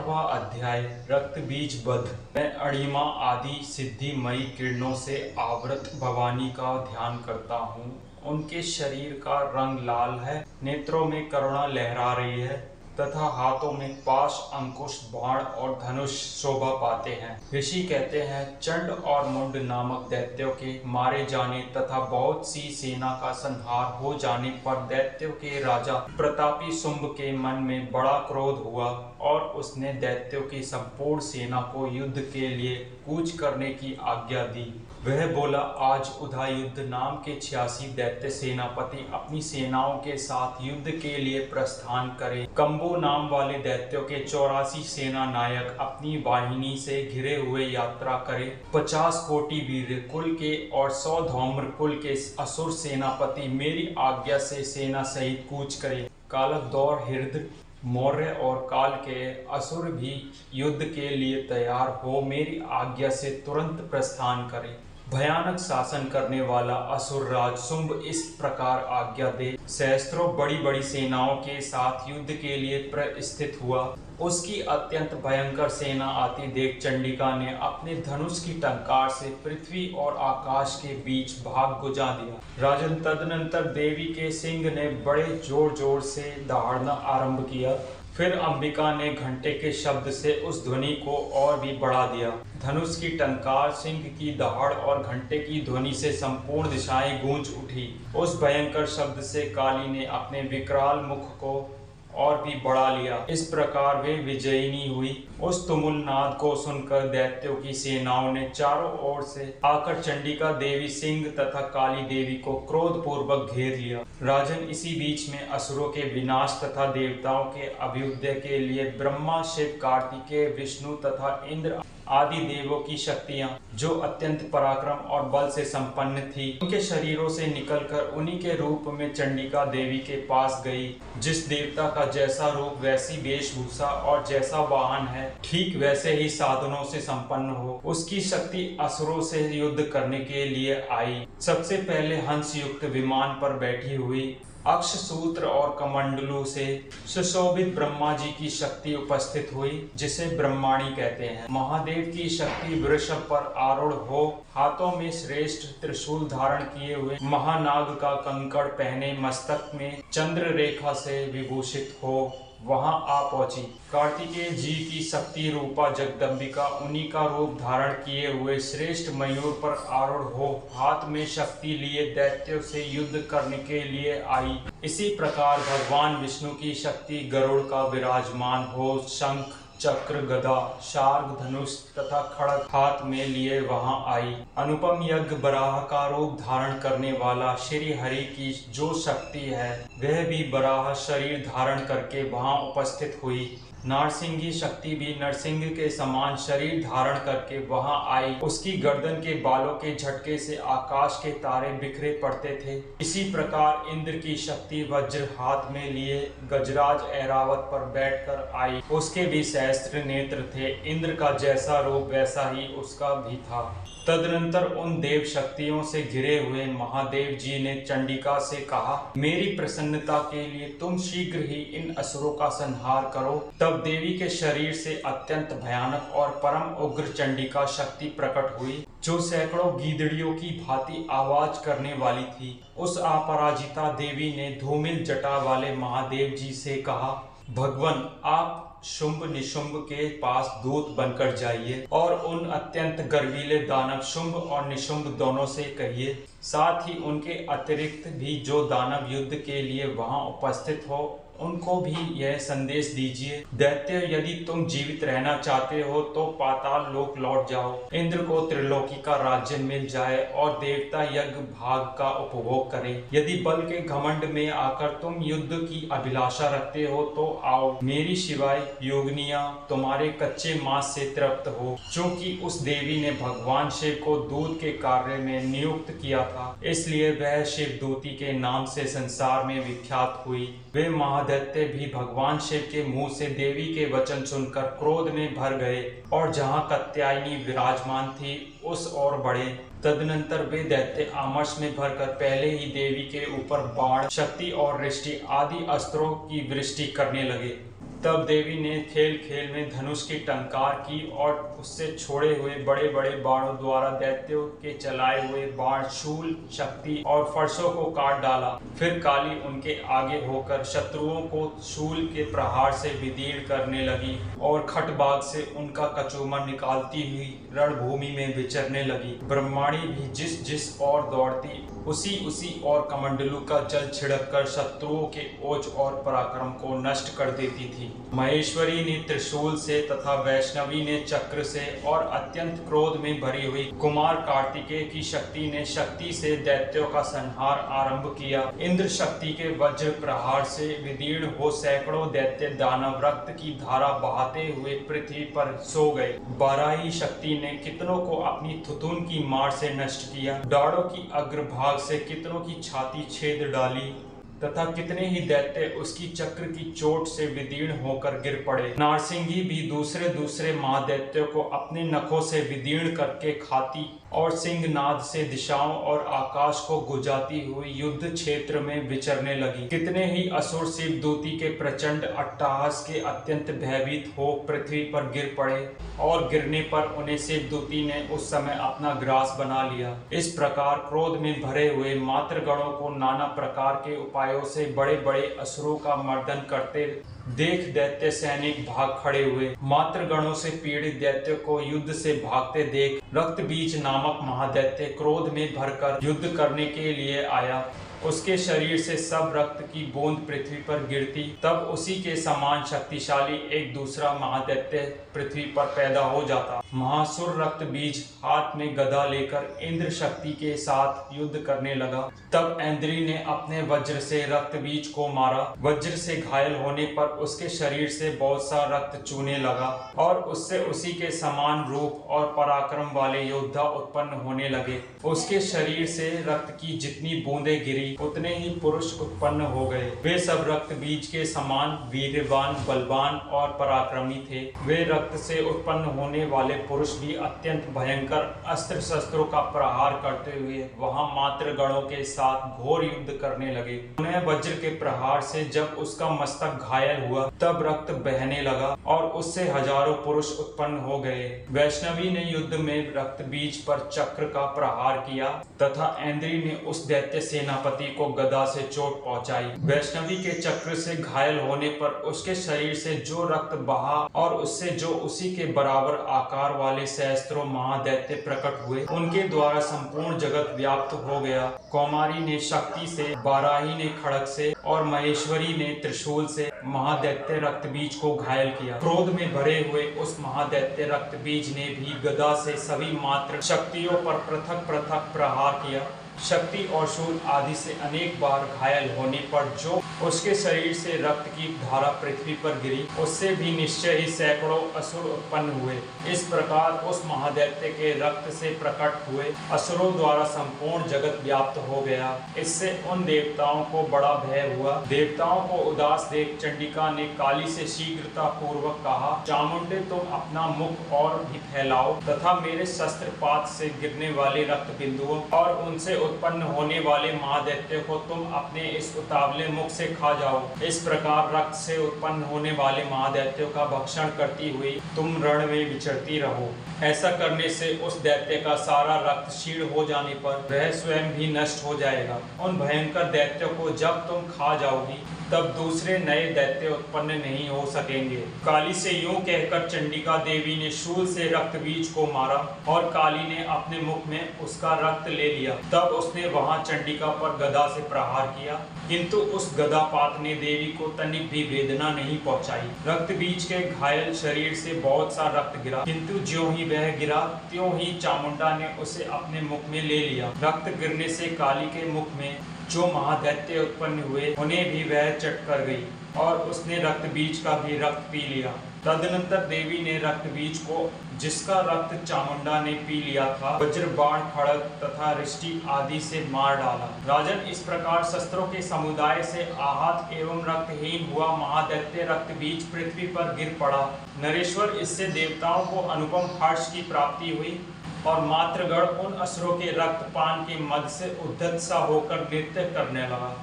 8वां अध्याय रक्त बीज वध। मैं अणिमा आदि सिद्धिमयी किरणों से आवृत भवानी का ध्यान करता हूँ। उनके शरीर का रंग लाल है, नेत्रों में करुणा लहरा रही है तथा हाथों में पाश, अंकुश, बाण और धनुष शोभा पाते हैं। ऋषि कहते हैं, चंड और मुंड नामक दैत्यों के मारे जाने तथा बहुत सी सेना का संहार हो जाने पर दैत्यों के राजा प्रतापी शुंभ के मन में बड़ा क्रोध हुआ और उसने दैत्यों की संपूर्ण सेना को युद्ध के लिए कूच करने की आज्ञा दी। वह बोला, आज उदयुद्ध नाम के 86 दैत्य सेनापति अपनी सेनाओं के साथ युद्ध के लिए प्रस्थान करें। कंबो नाम वाले दैत्यों के 84 सेना नायक अपनी वाहिनी से घिरे हुए यात्रा करें। 50 कोटि वीर कुल के और 100 धौम्र कुल के असुर सेनापति मेरी आज्ञा से सेना सहित कूच करें। कालक, दौर, हिरद, मौर्य और काल के असुर भी युद्ध के लिए तैयार हो मेरी आज्ञा से तुरंत प्रस्थान करें। भयानक शासन करने वाला असुरराज शुंभ इस प्रकार आज्ञा दे सहस्त्रों बड़ी बड़ी सेनाओं के साथ युद्ध के लिए प्रस्थित हुआ। उसकी अत्यंत भयंकर सेना आती देख चंडिका ने अपने धनुष की टंकार से पृथ्वी और आकाश के बीच भाग गुजा दिया। राजन, तदनंतर देवी के सिंह ने बड़े जोर जोर से दहाड़ना आरंभ किया। फिर अंबिका ने घंटे के शब्द से उस ध्वनि को और भी बढ़ा दिया। धनुष की टंकार, सिंह की दहाड़ और घंटे की ध्वनि से संपूर्ण दिशाएं गूंज उठी। उस भयंकर शब्द से काली ने अपने विकराल मुख को और भी बढ़ा लिया। इस प्रकार वे विजयिनी हुई। उस तुमुल नाद को सुनकर दैत्यों की सेनाओं ने चारों ओर से आकर चंडिका देवी, सिंह तथा काली देवी को क्रोध पूर्वक घेर लिया। राजन, इसी बीच में असुरों के विनाश तथा देवताओं के अभ्युदय के लिए ब्रह्मा, शिव, कार्तिकेय, विष्णु तथा इंद्र आदि देवों की शक्तियां, जो अत्यंत पराक्रम और बल से संपन्न थी, उनके शरीरों से निकलकर उन्हीं के रूप में चंडिका देवी के पास गई। जिस देवता का जैसा रूप, वैसी वेशभूषा और जैसा वाहन है, ठीक वैसे ही साधनों से संपन्न हो, उसकी शक्ति असुरों से युद्ध करने के लिए आई। सबसे पहले हंस युक्त विमान पर बैठी हुई अक्ष सूत्र और कमंडलों से सुशोभित ब्रह्मा जी की शक्ति उपस्थित हुई, जिसे ब्रह्माणी कहते हैं। महादेव की शक्ति वृषभ पर आरूढ़ हो, हाथों में श्रेष्ठ त्रिशूल धारण किए हुए, महानाग का कंकड़ पहने, मस्तक में चंद्र रेखा से विभूषित हो वहां आ पहुंची। कार्तिकेय जी की शक्ति रूपा जगदम्बिका उन्हीं का रूप धारण किए हुए श्रेष्ठ मयूर पर आरूढ़ हो, हाथ में शक्ति लिए दैत्यों से युद्ध करने के लिए आई। इसी प्रकार भगवान विष्णु की शक्ति गरुड़ का विराजमान हो, शंख, चक्र, गदा, शार्ग, धनुष तथा खड़ग हाथ में लिए वहां आई। अनुपम यज्ञ बराह का रूप धारण करने वाला श्री हरि की जो शक्ति है, वह भी बराह शरीर धारण करके वहां उपस्थित हुई। नारसिंगी शक्ति भी नरसिंह के समान शरीर धारण करके वहां आई। उसकी गर्दन के बालों के झटके से आकाश के तारे बिखरे पड़ते थे। इसी प्रकार इंद्र की शक्ति वज्र हाथ में लिए गजराज ऐरावत पर बैठकर आई। उसके भी सहस्त्र नेत्र थे। इंद्र का जैसा रूप वैसा ही उसका भी था। तदनंतर उन देव शक्तियों से घिरे हुए महादेव जी ने चंडिका से कहा, मेरी प्रसन्नता के लिए तुम शीघ्र ही इन असुरों का संहार करो। तब देवी के शरीर से अत्यंत भयानक और परम उग्र चंडिका शक्ति प्रकट हुई, जो सैकड़ों गीदड़ियों की भांति आवाज करने वाली थी। उस अपराजिता देवी ने धूमिल जटा वाले महादेव जी से कहा, भगवान, आप शुंभ निशुंभ के पास दूत बनकर जाइए और उन अत्यंत गर्वीले दानव शुंभ और निशुंभ दोनों से कहिए, साथ ही उनके अतिरिक्त भी जो दानव युद्ध के लिए वहां उपस्थित हो, उनको भी यह संदेश दीजिए, दैत्य, यदि तुम जीवित रहना चाहते हो तो पाताल लोक लौट जाओ। इंद्र को त्रिलोकी का राज्य मिल जाए और देवता यज्ञ भाग का उपभोग करें। यदि बल के घमंड में आकर तुम युद्ध की अभिलाषा रखते हो तो आओ। मेरी शिवाय योगिनियां तुम्हारे कच्चे मांस से तृप्त हो। चूंकि उस देवी ने भगवान शिव को दूत के कार्य में नियुक्त किया था, इसलिए वह शिव दूती के नाम से संसार में विख्यात हुई। वे महादैत्य भी भगवान शिव के मुंह से देवी के वचन सुनकर क्रोध में भर गए और जहां कात्यायनी विराजमान थी उस ओर बढ़े। तदनंतर वे दैत्य आमर्श में भरकर पहले ही देवी के ऊपर बाण, शक्ति और दृष्टि आदि अस्त्रों की वृष्टि करने लगे। तब देवी ने खेल खेल में धनुष की टंकार की और उससे छोड़े हुए बड़े बड़े बाणों द्वारा दैत्यों के चलाए हुए बाण शूल, शक्ति और फरसों को काट डाला। फिर काली उनके आगे होकर शत्रुओं को शूल के प्रहार से विदीर्ण करने लगी और खटबाग से उनका कचूमर निकालती हुई रणभूमि में विचरने लगी। ब्रह्माणी भी जिस जिस ओर दौड़ती उसी ओर कमंडलू का जल छिड़क कर शत्रुओं के ओज और पराक्रम को नष्ट कर देती थी। महेश्वरी ने त्रिशूल से तथा वैष्णवी ने चक्र से और अत्यंत क्रोध में भरी हुई कुमार कार्तिकेय की शक्ति ने शक्ति से दैत्यों का संहार आरंभ किया। इंद्र शक्ति के वज्र प्रहार से विदीर्ण हो सैकड़ों दैत्य दानव रक्त की धारा बहाते हुए पृथ्वी पर सो गए। बाराही शक्ति ने कितनों को अपनी थुथुन की मार से नष्ट किया, डाड़ों की अग्रभाग से कितनों की छाती छेद डाली तथा कितने ही दैत्य उसकी चक्र की चोट से विदीर्ण होकर गिर पड़े। नारसिंगी भी दूसरे महादैत्यों को अपने नखों से विदीर्ण करके खाती और सिंहनाद से दिशाओं और आकाश को गुजाती हुई युद्ध क्षेत्र में विचरने लगी। कितने ही असुर शिवदूती के प्रचंड अट्टहास के अत्यंत भयभीत हो पृथ्वी पर गिर पड़े और गिरने पर उन्हें शिवदूती ने उस समय अपना ग्रास बना लिया। इस प्रकार क्रोध में भरे हुए मातृगणों को नाना प्रकार के उपायों से बड़े बड़े असुरों का मर्दन करते देख दैत्य सैनिक भाग खड़े हुए। मातृगणों से पीड़ित दैत्य को युद्ध से भागते देख रक्तबीज नामक महादैत्य क्रोध में भरकर युद्ध करने के लिए आया। उसके शरीर से सब रक्त की बूंद पृथ्वी पर गिरती। तब उसी के समान शक्तिशाली एक दूसरा महादैत्य पृथ्वी पर पैदा हो जाता। महासुर रक्त बीज हाथ में गदा लेकर इंद्र शक्ति के साथ युद्ध करने लगा। तब ऐन्द्री ने अपने वज्र से रक्त बीज को मारा। वज्र से घायल होने पर उसके शरीर से बहुत सा रक्त चूने लगा और उससे उसी के समान रूप और पराक्रम वाले योद्धा उत्पन्न होने लगे। उसके शरीर से रक्त की जितनी बूंदें गिरी उतने ही पुरुष उत्पन्न हो गए। वे सब रक्त बीज के समान वीरवान, बलवान और पराक्रमी थे। वे रक्त से उत्पन्न होने वाले पुरुष भी अत्यंत भयंकर अस्त्र शस्त्रों का प्रहार करते हुए वहां मातृ गणों के साथ घोर युद्ध करने लगे। उन्हें वज्र के प्रहार से जब उसका मस्तक घायल हुआ तब रक्त बहने लगा और उससे हजारों पुरुष उत्पन्न हो गए। वैष्णवी ने युद्ध में रक्त बीज पर चक्र का प्रहार किया तथा ऐन्द्री ने उस दैत्य सेनापति को गदा से चोट पहुंचाई। वैष्णवी के चक्र से घायल होने पर उसके शरीर से जो रक्त बहा और उससे जो उसी के बराबर आकार वाले सहस्त्रों महादैत्य प्रकट हुए, उनके द्वारा संपूर्ण जगत व्याप्त हो गया। कौमारी ने शक्ति से, बाराही ने खड़ग से और महेश्वरी ने त्रिशूल से महादैत्य रक्तबीज को घायल किया। क्रोध में भरे हुए उस महादैत्य रक्तबीज ने भी गदा से सभी मात्र शक्तियों पर पृथक पृथक प्रहार किया। शक्ति और शूल आदि से अनेक बार घायल होने पर जो उसके शरीर से रक्त की धारा पृथ्वी पर गिरी, उससे भी निश्चय ही सैकड़ों असुर उत्पन्न हुए। इस प्रकार उस महादैत्य के रक्त से प्रकट हुए असुरों द्वारा संपूर्ण जगत व्याप्त हो गया। इससे उन देवताओं को बड़ा भय हुआ। देवताओं को उदास देख चंडिका ने काली से शीघ्रता पूर्वक कहा, चामुंडे तुम अपना मुख और भी फैलाओ तथा मेरे शस्त्रपात से गिरने वाले रक्त बिंदुओं और उनसे उत्पन्न होने वाले महादैत्य को तुम अपने इस उतावले मुख से खा जाओ। इस प्रकार रक्त से उत्पन्न होने वाले महादैत्यों का भक्षण करती हुई तुम रण में विचरती रहो। ऐसा करने से उस दैत्य का सारा रक्त क्षीण हो जाने पर वह स्वयं भी नष्ट हो जाएगा। उन भयंकर दैत्यों को जब तुम खा जाओगी तब दूसरे नए दैत्य उत्पन्न नहीं हो सकेंगे। काली से यूं कहकर चंडिका देवी ने शूल से रक्त बीज को मारा और काली ने अपने मुख में उसका रक्त ले लिया। तब उसने वहां चंडिका पर गदा से प्रहार किया, किंतु उस गदापात ने देवी को तनिक भी वेदना नहीं पहुंचाई। रक्त बीज के घायल शरीर से बहुत सा रक्त गिरा, किंतु ज्यों ही वह गिरा त्यों ही चामुंडा ने उसे अपने मुख में ले लिया। रक्त गिरने से काली के मुख में जो महादैत्य उत्पन्न हुए उन्हें भी वह चट कर गई और उसने रक्त बीज का भी रक्त पी लिया। तदनंतर देवी ने रक्त बीज को, जिसका रक्त चामुंडा ने पी लिया था, वज्र, बाण, खड़ग तथा रिष्टि आदि से मार डाला। राजन, इस प्रकार शस्त्रों के समुदाय से आहत एवं रक्तहीन हुआ महादैत्य रक्त बीज पृथ्वी पर गिर पड़ा। नरेश्वर, इससे देवताओं को अनुपम हर्ष की प्राप्ति हुई और मातृगण उन असुरों के रक्तपान के मद से उद्धत सा होकर नृत्य करने लगा।